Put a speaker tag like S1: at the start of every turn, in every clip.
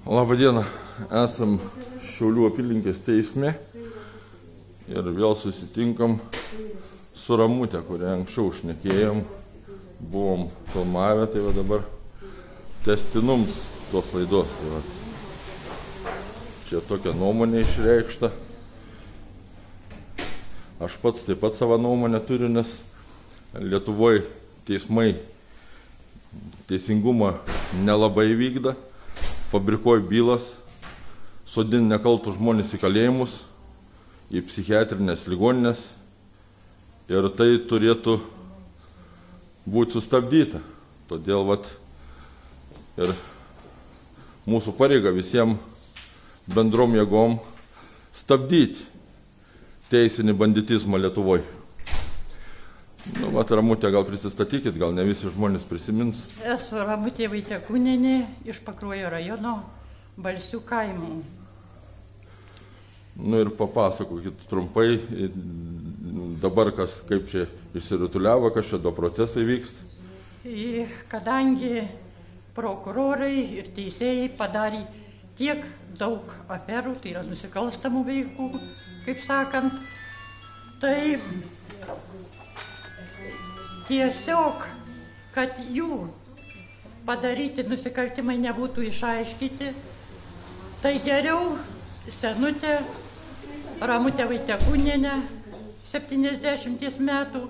S1: Labą dieną, esam Šiaulių apylinkės teisme ir vėl susitinkam su Ramute, kurią anksčiau šnekėjom, buvom filmavę, tai va dabar testinums tos laidos. Tai va. Čia tokia nuomonė išreikšta. Aš pats taip pat savo nuomonę turiu, nes Lietuvoje teismai teisingumą nelabai vykda. Fabrikuoja bylas, sodina nekaltus žmonės į kalėjimus, į psichiatrinės ligoninės ir tai turėtų būti sustabdyta. Todėl ir mūsų pareiga visiems bendrom jėgom stabdyti teisinį banditizmą Lietuvoje. Ramutė, gal prisistatykit, gal ne visi žmonės prisimins.
S2: Esu Ramutė Vaitekūnienė iš Pakruojo rajono Balsių kaimų.
S1: Ir papasakokit trumpai dabar, kaip čia išsirutuliavo, kas čia do procesai vyksta.
S2: Kadangi prokurorai ir teisėjai padarė tiek daug aferų, tai yra nusikalstamų veikų, kaip sakant, tai tiesiog, kad jų padaryti nusikaltimai nebūtų išaiškyti, tai geriau senutė Ramutė Vaitekūnienė, 70 metų,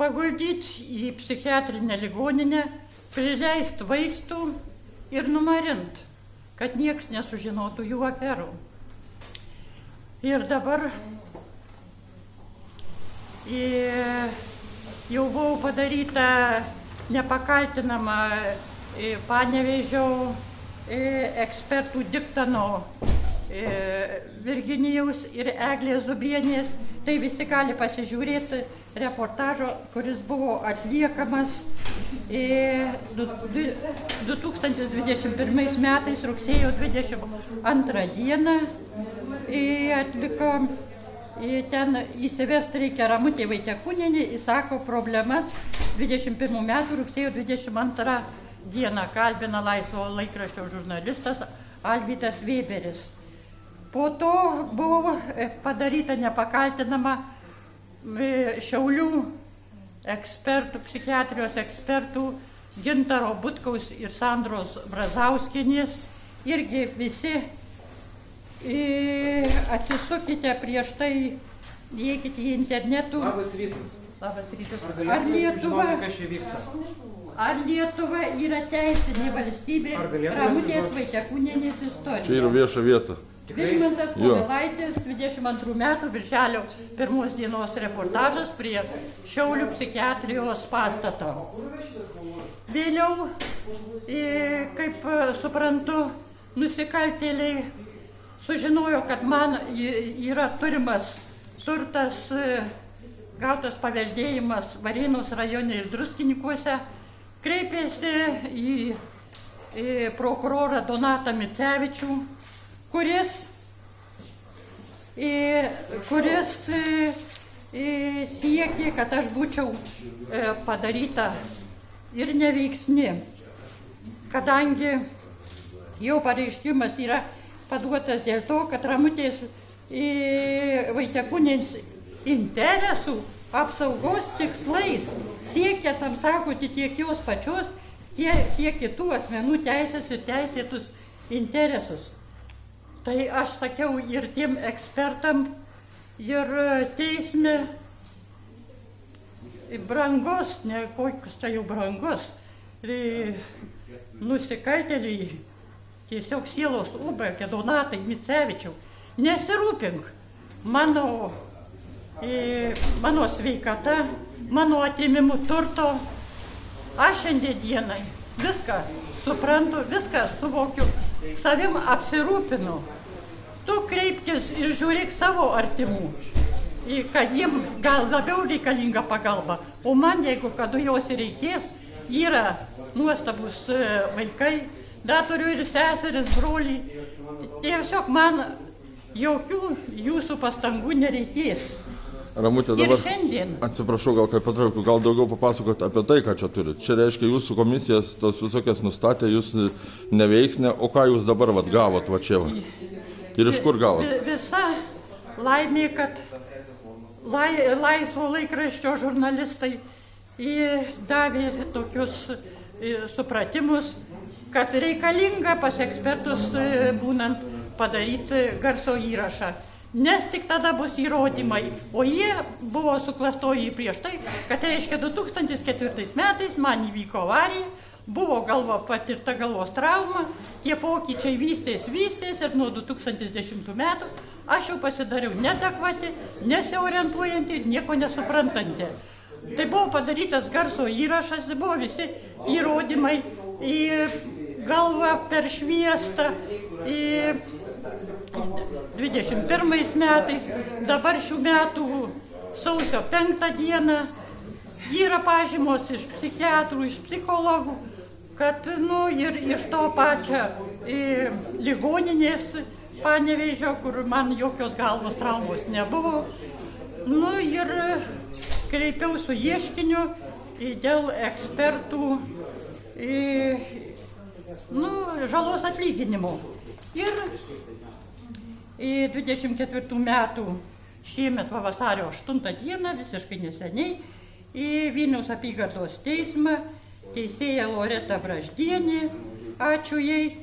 S2: paguldyti į psichiatrinę ligoninę, prileisti vaistų ir numarint, kad nieks nesužinotų jų aferų. Ir dabar jau buvo padaryta nepakaltinama Panevėžio ekspertų diktano Virginijaus ir Eglės Zubrienės. Tai visi gali pasižiūrėti reportažo, kuris buvo atliekamas 2021 metais rugsėjo 22 dieną. Atliko. Ten įsivesti reikia Ramutė Vaitekūnienė, įsako problemas 21 metų rugsėjo 22 dieną, kalbina Laisvo laikraščio žurnalistas Alvydas Vėberis. Po to buvo padaryta nepakaltinama Šiaulių ekspertų, psichiatrijos ekspertų Gintaro Butkaus ir Sandros Brazauskienės. Irgi visi atsisukite prieš tai, įeikite į internetų.
S3: Labas rytas.
S2: Labas rytas.
S3: Ar
S2: Lietuva yra teisinė valstybė? Ramutės Vaitekūnienės istorija.
S1: Čia yra vieša vieta.
S2: Vilmantas Povilaitis, 22 metų, birželio 1 dienos reportažas prie Šiaulių psichiatrijos pastato. Vėliau, kaip suprantu, nusikaltėliai sužinojo, kad man yra turimas turtas, gautas paveldėjimas Varėnos rajone ir Druskininkuose, kreipėsi į prokurorą Donatą Micevičių, kuris siekė, kad aš būčiau padaryta ir neveiksni, kadangi jau pareiškimas yra paduotas dėl to, kad Ramutės Vaitekūnienės interesų apsaugos tikslais siekia tam saugoti tiek jos pačios, tiek kitų asmenų teisės ir teisėtus interesus. Tai aš sakiau ir tiem ekspertam, ir teisme brangus, ne kokius čia jau brangus, nusikaltėliai, tiesiog sielos ubekė, Donatai Micevičiau, nesirūpink mano sveikata, mano atėmimu turto. Aš šiandien dienai viską suprantu, viską suvokiu, savim apsirūpinu. Tu kreipkis ir žiūrėk savo artimų, kad jiem gal labiau reikalinga pagalba, o man, jeigu kada jos reikės, yra nuostabus vaikai, dar turiu ir seseris, broliai. Tiesiog man jokių jūsų pastangų nereikės.
S1: Ramutė,
S2: Ir
S1: dabar,
S2: šiandien.
S1: atsiprašau, gal kaip patraukiu, gal daugiau papasakot apie tai, ką čia turit. Čia reiškia, jūsų komisijas tos visokias nustatė, jūs neveiksne, o ką jūs dabar gavot va čia? Ir iš kur gavot?
S2: Visa laimė, kad laisvo laikraščio žurnalistai davė tokius supratimus, kad reikalinga pas ekspertus būnant padaryti garso įrašą. Nes tik tada bus įrodymai, o jie buvo suklastoję prieš tai, kad reiškia 2004 metais man įvyko avarija, buvo patirta galvos trauma, tie pokyčiai vystės ir nuo 2010 metų aš jau pasidariau neadekvati, nesiorientuojanti ir nieko nesuprantanti. Tai buvo padarytas garso įrašas, buvo visi įrodymai į galvą per šviestą, 21 metais, dabar šių metų sausio 5 dieną yra pažymos iš psichiatrų, iš psichologų, kad ir iš to pačio ligoninės Panevėžio, kur man jokios galvos traumos nebuvo. Ir kreipiau su ieškiniu dėl ekspertų žalos atlyginimo. Ir 24 metų šiemet vasario 8 dieną, visiškai neseniai, į Vilniaus apygardos teismą teisėja Loreta Braždienė, ačiū jai,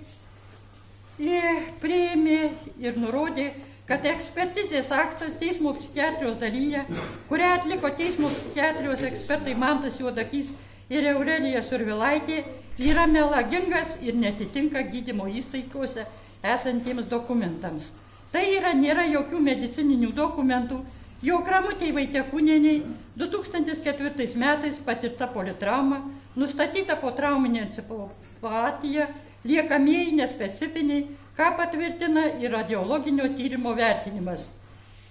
S2: priėmė ir nurodė, kad ekspertizės aktas teismo psichiatrijos dalyje, kurią atliko teismo psichiatrijos ekspertai Mantas Juodakys ir Aurelija Survilaitė, yra melagingas ir netitinka gydymo įstaigose esantiems dokumentams. Tai nėra jokių medicininių dokumentų, jog Ramutei Vaitekūnienei 2004 metais patirta politrauma, nustatyta potrauminė encefalopatija, liekamieji nespecifiniai, ką patvirtina ir radiologinio tyrimo vertinimas.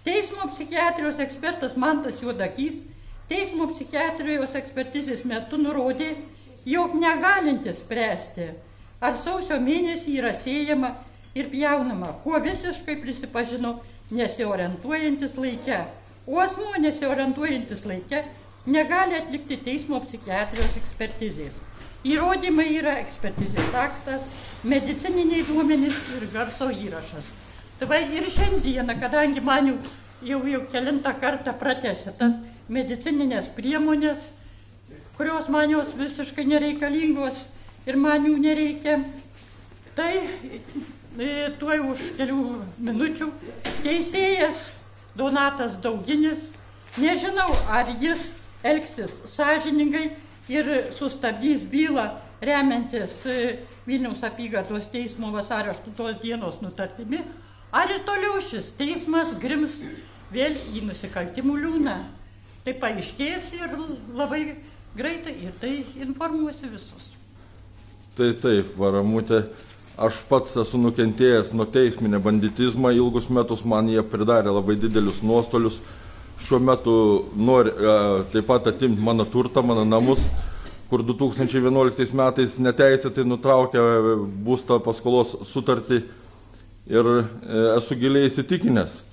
S2: Teismo psichiatrijos ekspertas Mantas Juodakys teismo psichiatrijos ekspertizės metu nurodė, jog negalintis spręsti, ar sausio mėnesį yra siejama ir pjaunama, kuo visiškai prisipažino nesiorientuojantis laike. O asmuo nesiorientuojantis laike negali atlikti teismo psichiatrijos ekspertizės. Įrodymai yra ekspertizės aktas, medicininiai duomenys ir garso įrašas. Tai ir šiandieną, kadangi man jau kelintą kartą pratęsė tas medicininės priemonės, kurios man jos visiškai nereikalingos ir man jų nereikia, tai tuoj už kelių minučių teisėjas Donatas Dauginis, nežinau, ar jis elgsis sąžiningai ir sustabdys bylą remiantis Vilniaus apygardos teismo vasario 8 dienos nutartimi, ar ir toliau šis teismas grims vėl į nusikaltimų liūną. Tai paaiškės ir labai greitai ir tai informuosiu visus.
S1: Tai taip, Ramutė, aš pats esu nukentėjęs nuo teisminio banditizmo, ilgus metus man jie pridarė labai didelius nuostolius. Šiuo metu nori taip pat atimti mano turtą, mano namus, kur 2011 metais neteisėtai nutraukė būsto paskolos sutartį ir esu giliai įsitikinęs,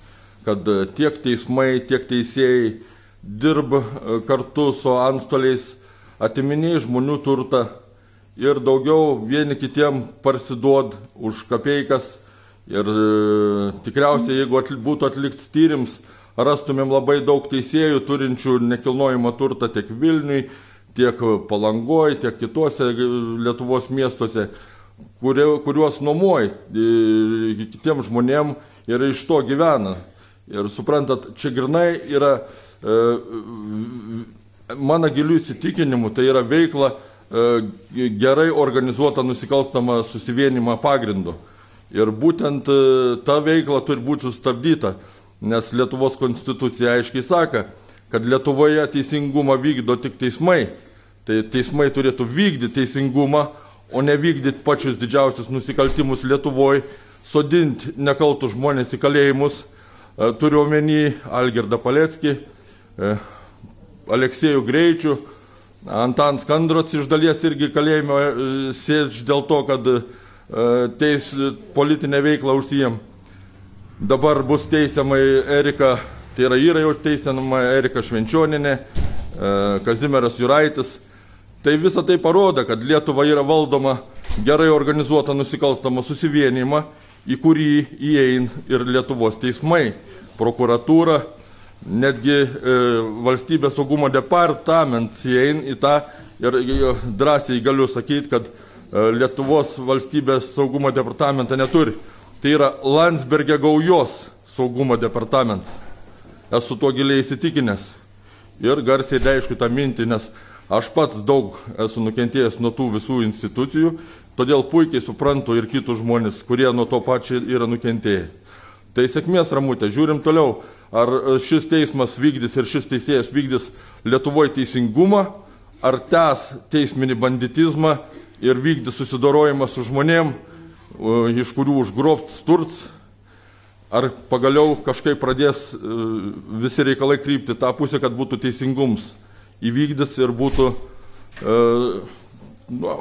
S1: kad tiek teismai, tiek teisėjai dirba kartu su antstoliais, atiminėja žmonių turtą ir daugiau vieni kitiem parsiduod už kapeikas. Ir tikriausiai, jeigu būtų atlikts tyrims, rastumėm labai daug teisėjų turinčių nekilnojamą turtą tiek Vilniui, tiek Palangoj, tiek kitose Lietuvos miestuose, kuriuos nuomoja kitiem žmonėm ir iš to gyvena. Ir suprantat, čia grinai yra mano gilių įsitikinimų, tai yra veikla gerai organizuota nusikalstama susivienimo pagrindu. Ir būtent ta veikla turi būti sustabdyta, nes Lietuvos konstitucija aiškiai sako, kad Lietuvoje teisingumą vykdo tik teismai. Tai teismai turėtų vykdyti teisingumą, o ne vykdyti pačius didžiausius nusikaltimus Lietuvoje, sodinti nekaltus žmonės į kalėjimus. Turiu omeny Algirdą Paleckį, Aleksėjų Greičių, Antan Skandrots iš dalies irgi kalėjime sėdž dėl to, kad politinę veiklą užsijėm. Dabar bus teisiama Erika Tai yra jau teisinama Erika Švenčioninė, Kazimieras Juraitis. Tai visa tai parodo, kad Lietuva yra valdoma gerai organizuota nusikalstama susivienijimą, į kurį įeina ir Lietuvos teismai, prokuratūra, netgi valstybės saugumo departamentas įeina į tą ir drąsiai galiu sakyti, kad Lietuvos valstybės saugumo departamentą neturi. Tai yra Landsbergio gaujos saugumo departamentas. Esu tuo giliai įsitikinęs ir garsiai reiškiu tą mintį, nes aš pats daug esu nukentėjęs nuo tų visų institucijų, todėl puikiai suprantu ir kitus žmonės, kurie nuo to pačio yra nukentėję. Tai sėkmės, Ramutė, žiūrim toliau, ar šis teismas vykdys ir šis teisėjas vykdys Lietuvoje teisingumą, ar tęs teisminį banditizmą ir vykdys susidorojimą su žmonėm, iš kurių užgrobts turts, ar pagaliau kažkaip pradės visi reikalai krypti tą pusę, kad būtų teisingums įvykdys ir būtų,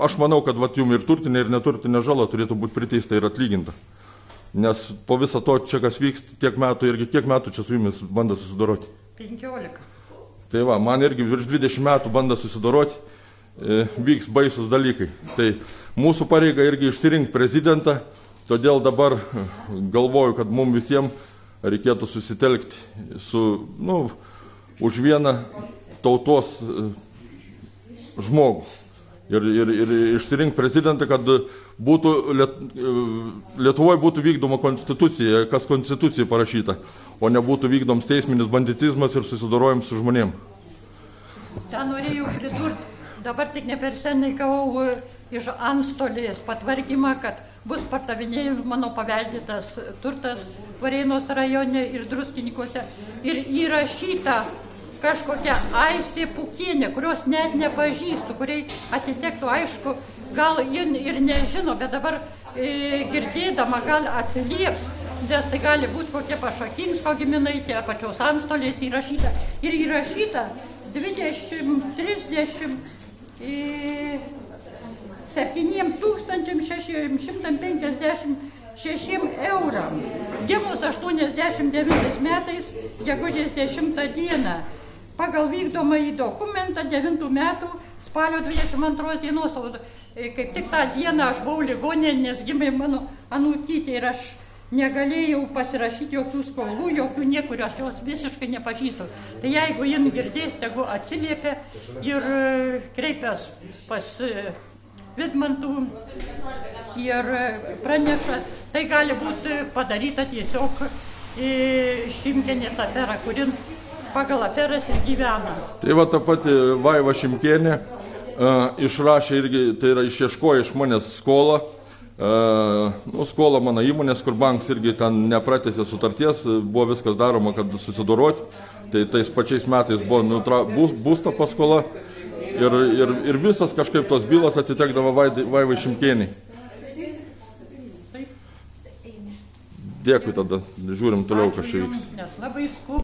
S1: aš manau, kad jums ir turtinė, ir neturtinė žala turėtų būti priteista ir atlyginta. Nes po viso to čia kas vyksta tiek metų, irgi kiek metų čia su jumis bando susidoroti?
S2: 15.
S1: Tai va, man irgi virš 20 metų bando susidoroti, vyks baisus dalykai. Tai mūsų pareiga irgi išsirinkti prezidentą, todėl dabar galvoju, kad mums visiems reikėtų susitelkti už vieną tautos žmogų ir išsirinkti prezidentą, kad būtų Lietuvoje būtų vykdoma konstitucija, kas konstitucijai parašyta, o nebūtų vykdoms teisminis banditizmas ir susidorojams su žmonėm.
S2: Tą norėjau pridurti. Dabar tik ne per seniai gavau iš antstolės patvarkymą, kad bus pardavinėjimas mano paveldėtas turtas Varėnos rajone ir Druskininkuose. Ir įrašyta kažkokia Aistė Pukienė, kurios net nepažįstu, kuriai atitektų, aišku, gal ir nežino, bet dabar girdėdama gal atsilieps, nes tai gali būti kokia Pašakinsko giminaitė, pačios antstolės įrašyta. Ir įrašyta 7,656 eurams. Gimus 89 metais, gegužės 10 dieną. Pagal vykdomąjį dokumentą 9 metų spalio 22 dienos, kaip tik tą dieną aš buvau ligoninėje, nes gimė mano anūkytė ir aš negalėjau pasirašyti jokių skolų, jokių niekur, aš jos visiškai nepažįstu. Tai jeigu jin girdės, tegu atsiliepia ir kreipias pas Vidmantų ir praneša, tai gali būti padaryta tiesiog Šimkienės afera, kurin pagal aferas ir gyvena.
S1: Tai va ta pati Vaiva Šimkienė išrašė irgi, tai yra išieškoja iš manęs skolą. Skolą mano įmonės, kur bankas irgi ten nepratęsė sutarties, buvo viskas daroma, kad susidoroti. Tai tais pačiais metais buvo būsto paskola ir visas kažkaip tos bylos atitekdavo Vaivai Šimkieniai. Dėkui tada, žiūrim toliau, kas čia vyks.